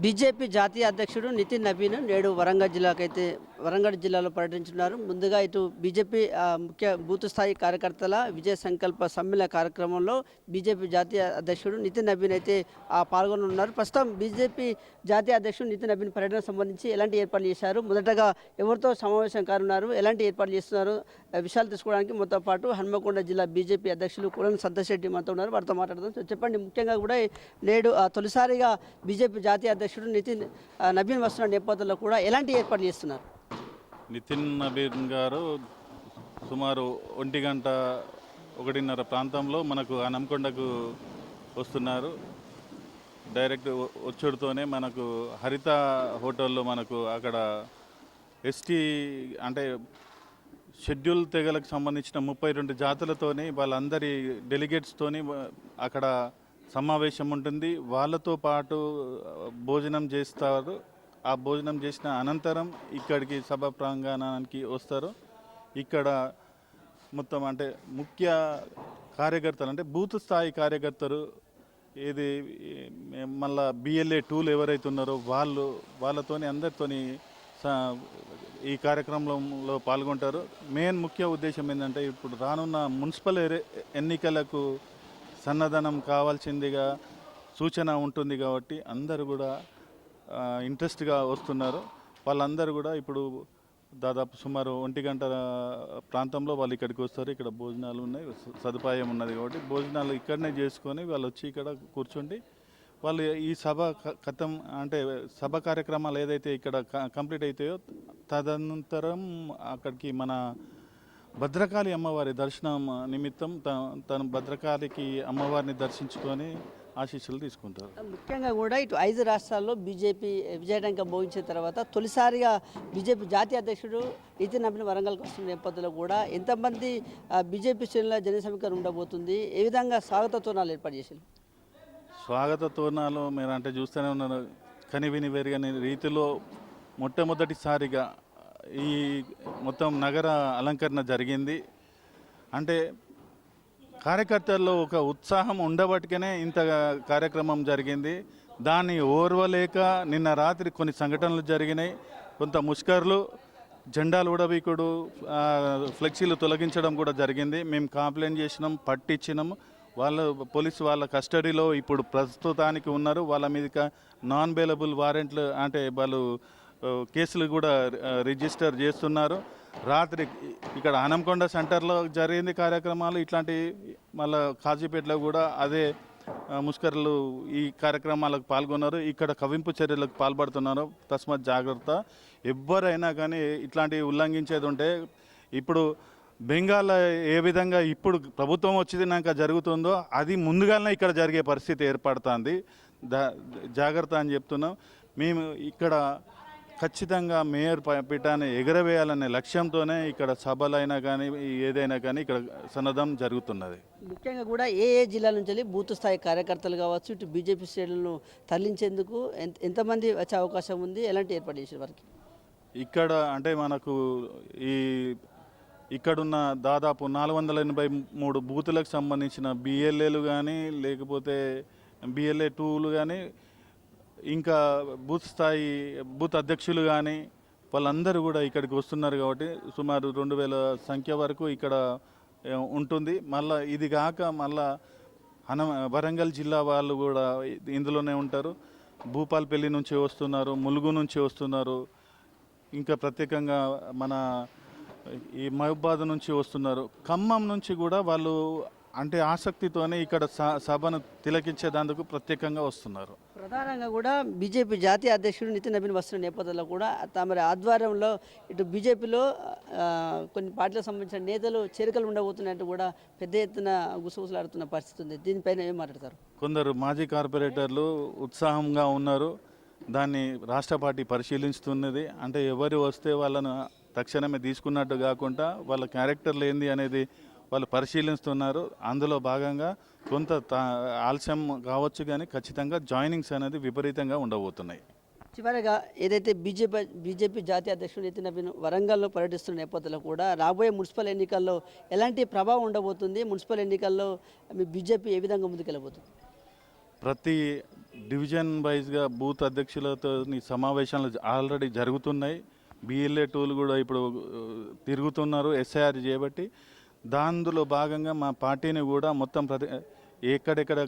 BJP జాతీయ అధ్యక్షుడు నితిన్ నబీన్ నేడు వరంగల్ జిల్లాలో పర్యటించున్నారు. ముందుగా ఇటు బీజేపీ ముఖ్య బూత్ స్థాయి కార్యకర్తల విజయ సంకల్ప సమ్మెళన కార్యక్రమంలో బీజేపీ జాతీయ అధ్యక్షుడు నితిన్ నబీన్ అయితే పాల్గొనున్నారు. ప్రస్తుతం బీజేపీ జాతీయ అధ్యక్షుడు నితిన్ నబీన్ పర్యటన సంబంధించి ఎలాంటి ఏర్పాట్లు చేశారు, మొదటగా ఎవరితో సమావేశం కానున్నారు, ఎలాంటి ఏర్పాట్లు చేస్తున్నారు, విషయాలు తెలుసుకోవడానికి మొత్తం పాటు హన్మకొండ జిల్లా బీజేపీ అధ్యక్షులు కులం సంతోష్ రెడ్డి మనతో ఉన్నారు. వారితో మాట్లాడదాం. సో చెప్పండి, ముఖ్యంగా కూడా నేడు తొలిసారిగా బీజేపీ జాతీయ అధ్యక్షుడు నితిన్ నబీన్ వస్తున్న నేపథ్యంలో కూడా ఎలాంటి ఏర్పాట్లు చేస్తున్నారు? నితిన్ నబీన్ గారు సుమారు 1 గంట 1:30 ప్రాంతంలో మనకు హన్మకొండకు వస్తున్నారు. డైరెక్ట్ వచ్చుడుతోనే మనకు హరిత హోటల్లో మనకు అక్కడ ఎస్టీ అంటే షెడ్యూల్ తెగలకు సంబంధించిన 32 జాతులతోని వాళ్ళందరి డెలిగేట్స్తోని అక్కడ సమావేశం ఉంటుంది. వాళ్ళతో పాటు భోజనం చేస్తారు. ఆ భోజనం చేసిన అనంతరం ఇక్కడికి సభ ప్రాంగణానికి వస్తారు. ఇక్కడ మొత్తం అంటే ముఖ్య కార్యకర్తలు అంటే బూత్ స్థాయి కార్యకర్తలు ఇది మళ్ళా బిఎల్ఏ 2లు ఎవరైతే ఉన్నారో వాళ్ళతోని అందరితోని ఈ కార్యక్రమంలో పాల్గొంటారు. మెయిన్ ముఖ్య ఉద్దేశం ఏంటంటే ఇప్పుడు రానున్న మున్సిపల్ ఎన్నికలకు సన్నద్ధనం కావాల్సిందిగా సూచన ఉంటుంది కాబట్టి అందరూ కూడా ఇంట్రెస్ట్గా వస్తున్నారు. వాళ్ళందరూ కూడా ఇప్పుడు దాదాపు సుమారు 1 గంట ప్రాంతంలో వాళ్ళు ఇక్కడికి వస్తారు. ఇక్కడ భోజనాలు ఉన్నాయి, సదుపాయం ఉన్నది కాబట్టి భోజనాలు ఇక్కడనే చేసుకొని వాళ్ళు వచ్చి ఇక్కడ కూర్చుండి వాళ్ళు ఈ సభ కథం అంటే సభ కార్యక్రమాలు ఏదైతే ఇక్కడ కంప్లీట్ అవుతాయో తదనంతరం అక్కడికి మన భద్రకాళి అమ్మవారి దర్శనం నిమిత్తం తను భద్రకాళికి అమ్మవారిని దర్శించుకొని ఆశీస్సులు తీసుకుంటారు. ముఖ్యంగా కూడా ఇటు 5 రాష్ట్రాల్లో బీజేపీ విజయటంక భోగించిన తర్వాత తొలిసారిగా బీజేపీ జాతీయ అధ్యక్షుడు నితిన్ నబీన్ వరంగల్కి వస్తున్న నేపథ్యంలో కూడా ఎంతమంది బీజేపీ శ్రేణుల జన సమీకరణ ఉండబోతుంది, ఏ విధంగా స్వాగత తోరణాలు ఏర్పాటు చేశారు? స్వాగత తోరణాలు మీరు అంటే చూస్తూనే ఉన్నారు. కనివిని వెరగని రీతిలో మొట్టమొదటిసారిగా ఈ మొత్తం నగర అలంకరణ జరిగింది. అంటే కార్యకర్తల్లో ఒక ఉత్సాహం ఉండబట్టుకనే ఇంత కార్యక్రమం జరిగింది. దాన్ని ఓర్వలేక నిన్న రాత్రి కొన్ని సంఘటనలు జరిగినాయి. కొంత ముష్కర్లు జెండాలు ఉడబీకుడు ఫ్లెక్సీలు తొలగించడం కూడా జరిగింది. మేము కంప్లైంట్ చేసినాం, పట్టించినాం. పోలీసు వాళ్ళ కస్టడీలో ఇప్పుడు ప్రస్తుతానికి ఉన్నారు. వాళ్ళ మీద నాన్ బెయిలబుల్ వారెంట్లు అంటే వాళ్ళు కేసులు కూడా రిజిస్టర్ చేస్తున్నారు. రాత్రి ఇక్కడ హన్మకొండ సెంటర్లో జరిగింది కార్యక్రమాలు ఇట్లాంటి, మళ్ళీ కాజీపేటలో కూడా అదే ముష్కరులు ఈ కార్యక్రమాలకు పాల్గొన్నారు. ఇక్కడ కవింపు చర్యలకు పాల్పడుతున్నారు. తస్మాత్ జాగ్రత్త. ఎవరైనా కానీ ఇట్లాంటివి ఉల్లంఘించేది ఉంటే ఇప్పుడు బెంగాల్ ఏ విధంగా ఇప్పుడు ప్రభుత్వం వచ్చినాక జరుగుతుందో అది ముందుగానే ఇక్కడ జరిగే పరిస్థితి ఏర్పడుతుంది. జాగ్రత్త అని చెప్తున్నాం. మేము ఇక్కడ ఖచ్చితంగా మేయర్ పీఠాన్ని ఎగరవేయాలనే లక్ష్యంతోనే ఇక్కడ సభలైనా కానీ ఏదైనా కానీ ఇక్కడ సన్నద్ధం జరుగుతున్నది. ముఖ్యంగా కూడా ఏ జిల్లాల నుంచి వెళ్ళి బూత్ స్థాయి కార్యకర్తలు కావచ్చు, ఇటు బీజేపీ శ్రేణులను తరలించేందుకు ఎంతమంది వచ్చే అవకాశం ఉంది, ఎలాంటి ఏర్పాటు చేసే వారికి? ఇక్కడ అంటే మనకు ఇక్కడున్న దాదాపు 483 బూతులకు సంబంధించిన బిఎల్ఏలు కానీ లేకపోతే బిఎల్ఏ 2లు కానీ ఇంకా బూత్ అధ్యక్షులు కానీ వాళ్ళందరూ కూడా ఇక్కడికి వస్తున్నారు. కాబట్టి సుమారు 2000 సంఖ్య వరకు ఇక్కడ ఉంటుంది. మళ్ళీ ఇది కాక మళ్ళా వరంగల్ జిల్లా వాళ్ళు కూడా ఇందులోనే ఉంటారు. భూపాలపల్లి నుంచి వస్తున్నారు, ములుగు నుంచి వస్తున్నారు, ఇంకా ప్రత్యేకంగా మన ఈ మహబూబాద్ నుంచి వస్తున్నారు. ఖమ్మం నుంచి కూడా వాళ్ళు అంటే ఆసక్తితోనే ఇక్కడ సభను తిలకించేందుకు ప్రత్యేకంగా వస్తున్నారు. ప్రధానంగా కూడా బీజేపీ జాతీయ అధ్యక్షుడు నితిన్ నబీన్ వస్తున్న నేపథ్యంలో కూడా తమ ఆధ్వర్యంలో ఇటు బీజేపీలో కొన్ని పార్టీలకు సంబంధించిన నేతలు చేరికలు ఉండబోతున్నట్టు కూడా పెద్ద ఎత్తున గుసగుసలాడుతున్న పరిస్థితి ఉంది. దీనిపైన ఏం మాట్లాడతారు? కొందరు మాజీ కార్పొరేటర్లు ఉత్సాహంగా ఉన్నారు. దాన్ని రాష్ట్ర పార్టీ పరిశీలిస్తున్నది. అంటే ఎవరు వస్తే వాళ్ళను తక్షణమే తీసుకున్నట్టు కాకుండా వాళ్ళ క్యారెక్టర్లు ఏంది అనేది వాళ్ళు పరిశీలిస్తున్నారు. అందులో భాగంగా కొంత ఆలస్యం కావచ్చు కానీ ఖచ్చితంగా జాయినింగ్స్ అనేది విపరీతంగా ఉండబోతున్నాయి. చివరిగా ఏదైతే బీజేపీ జాతీయ అధ్యక్షుడు నితిన్ నబీన్ వరంగల్లో పర్యటిస్తున్న నేపథ్యంలో కూడా రాబోయే మున్సిపల్ ఎన్నికల్లో ఎలాంటి ప్రభావం ఉండబోతుంది, మున్సిపల్ ఎన్నికల్లో మీ బీజేపీ ఏ విధంగా ముందుకెళ్ళబోతుంది? ప్రతి డివిజన్ వైజ్గా బూత్ అధ్యక్షులతో సమావేశాలు ఆల్రెడీ జరుగుతున్నాయి. బిఎల్ఏ టూలు కూడా ఇప్పుడు తిరుగుతున్నారు ఎస్ఐఆర్ చేయబట్టి. దానిలో భాగంగా మా పార్టీని కూడా మొత్తం ఎక్కడెక్కడ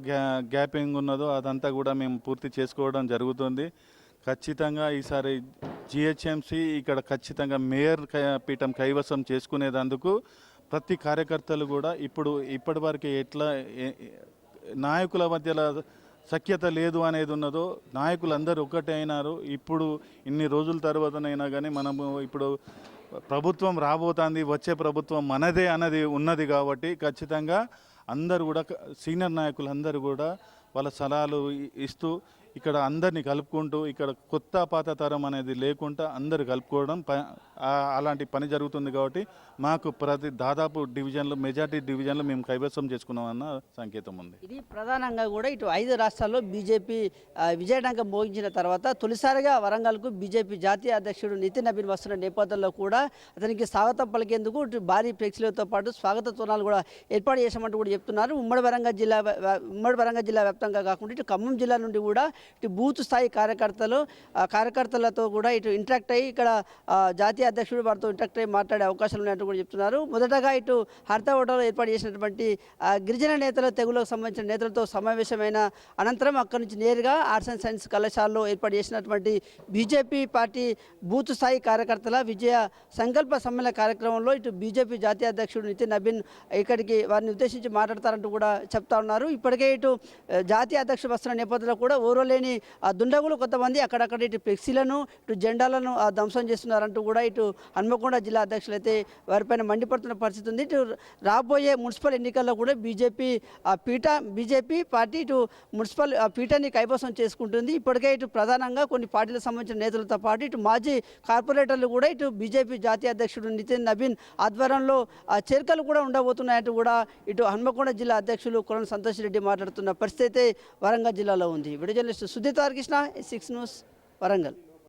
గ్యాపింగ్ ఉన్నదో అదంతా కూడా మేము పూర్తి చేసుకోవడం జరుగుతుంది. ఖచ్చితంగా ఈసారి జిహెచ్ఎంసి ఇక్కడ ఖచ్చితంగా మేయర్ పీఠం కైవసం చేసుకునేందుకు ప్రతి కార్యకర్తలు కూడా ఇప్పటివరకు ఎట్లా నాయకుల మధ్యలో సఖ్యత లేదు అనేది ఉన్నదో నాయకులందరూ ఒక్కటే అయినారు. ఇప్పుడు ఇన్ని రోజుల తర్వాతనైనా కానీ మనము ఇప్పుడు ప్రభుత్వం రాబోతుంది, వచ్చే ప్రభుత్వం మనదే అన్నది ఉన్నది కాబట్టి ఖచ్చితంగా అందరూ కూడా సీనియర్ నాయకులు అందరూ కూడా వాళ్ళ సలహాలు ఇస్తూ ఇక్కడ అందరినీ కలుపుకుంటూ ఇక్కడ కొత్త పాత తరం అనేది లేకుండా అందరు కలుపుకోవడం అలాంటి పని జరుగుతుంది. కాబట్టి మాకు దాదాపు డివిజన్లు మెజార్టీ డివిజన్లు మేము కైవసం చేసుకున్నామన్న సంకేతం ఉంది. ఇది ప్రధానంగా కూడా ఇటు 5 రాష్ట్రాల్లో బీజేపీ విజయడంగా మోగించిన తర్వాత తొలిసారిగా వరంగల్కు బీజేపీ జాతీయ అధ్యక్షుడు నితిన్ నబీన్ వస్తున్న నేపథ్యంలో కూడా అతనికి స్వాగతం పలికేందుకు ఇటు భారీ ఫ్లెక్సీలతో పాటు స్వాగత తోరణాలు కూడా ఏర్పాటు చేశామంటూ కూడా చెప్తున్నారు. ఉమ్మడి వరంగల్ జిల్లా వ్యాప్తంగా కాకుండా ఇటు ఖమ్మం జిల్లా నుండి కూడా ఇటు బూత్ స్థాయి కార్యకర్తలతో కూడా ఇటు ఇంటరాక్ట్ అయ్యి ఇక్కడ జాతీయ అధ్యక్షుడు వారితో ఇంటరాక్ట్ అయ్యి మాట్లాడే అవకాశాలు ఉన్నాయంటూ కూడా చెప్తున్నారు. మొదటగా ఇటు హర్త హోటల్లో ఏర్పాటు చేసినటువంటి గిరిజన నేతల తెగులకు సంబంధించిన నేతలతో సమావేశమైన అనంతరం అక్కడి నుంచి నేరుగా ఆర్ట్స్ అండ్ సైన్స్ కళాశాలలో ఏర్పాటు చేసినటువంటి బీజేపీ పార్టీ బూత్ స్థాయి కార్యకర్తల విజయ సంకల్ప సమ్మేళన కార్యక్రమంలో ఇటు బీజేపీ జాతీయ అధ్యక్షుడు నితిన్ నబీన్ ఇక్కడికి వారిని ఉద్దేశించి మాట్లాడతారంటూ కూడా చెప్తా ఉన్నారు. ఇప్పటికే ఇటు జాతీయ అధ్యక్షుడు వస్తున్న నేపథ్యంలో కూడా ఓరోలేని దుండగులు కొంతమంది అక్కడక్కడ ఇటు ఫ్లెక్సీలను ఇటు జెండాలను ధ్వంసం చేస్తున్నారంటూ కూడా ఇటు హన్మకొండ జిల్లా అధ్యక్షులు అయితే వారిపైన మండిపడుతున్న పరిస్థితి ఉంది. ఇటు రాబోయే మున్సిపల్ ఎన్నికల్లో కూడా బీజేపీ పార్టీ ఇటు మున్సిపల్ పీఠాన్ని కైవసం చేసుకుంటుంది. ఇప్పటికే ఇటు ప్రధానంగా కొన్ని పార్టీలకు సంబంధించిన నేతలతో పాటు ఇటు మాజీ కార్పొరేటర్లు కూడా ఇటు బీజేపీ జాతీయ అధ్యక్షుడు నితిన్ నబీన్ ఆధ్వర్యంలో చేరికలు కూడా ఉండబోతున్నాయంటూ కూడా ఇటు హన్మకొండ జిల్లా అధ్యక్షులు కొలను సంతోష్ రెడ్డి మాట్లాడుతున్న పరిస్థితి అయితే వరంగల్ జిల్లాలో ఉంది. Video journalist Sudheer Krishna 6 news Warangal.